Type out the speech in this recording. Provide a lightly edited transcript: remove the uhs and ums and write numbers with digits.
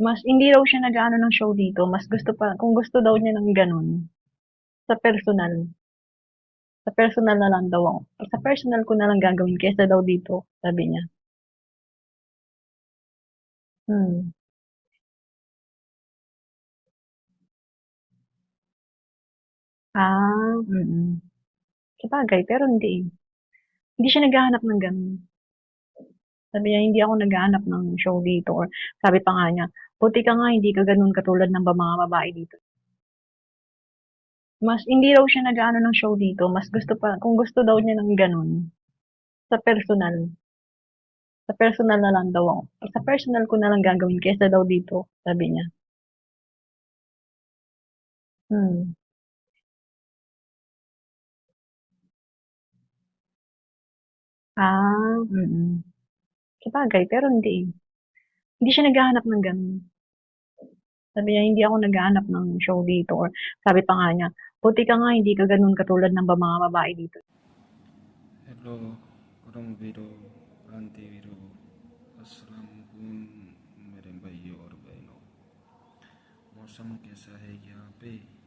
Mas hindi raw siya nag-aano ng show dito, mas gusto pa kung gusto daw niya ng gano'n, sa personal. Sa personal na lang daw ako. Sa personal ko na lang gagawin kaysa daw dito, sabi niya. Hmm. Mm. Sabagay, pero hindi eh. Hindi siya naghahanap ng gano'n. Sabi niya, hindi ako naghahanap ng show dito or sabi pa nga niya, buti ka nga hindi ka gano'n katulad ng mga babae dito. Mas hindi raw siya nag-aano ng show dito, mas gusto pa kung gusto daw niya ng gano'n, sa personal. Sa personal na lang daw ako. Sa personal ko na lang gagawin kaysa daw dito, sabi niya. Hmm. Mm. Sabagay, pero hindi eh. Hindi siya naghahanap ng gano'n. Sabi niya, hindi ako naghahanap ng show dito or sabi pa nga niya, buti ka nga hindi ka gano'n katulad ng mga babae dito. Hello करमवीरो क्रांतिवीरो अस्सलाम वालेकुम मेरे भाइयों और बहनों। मौसम कैसा है यहाँ पे?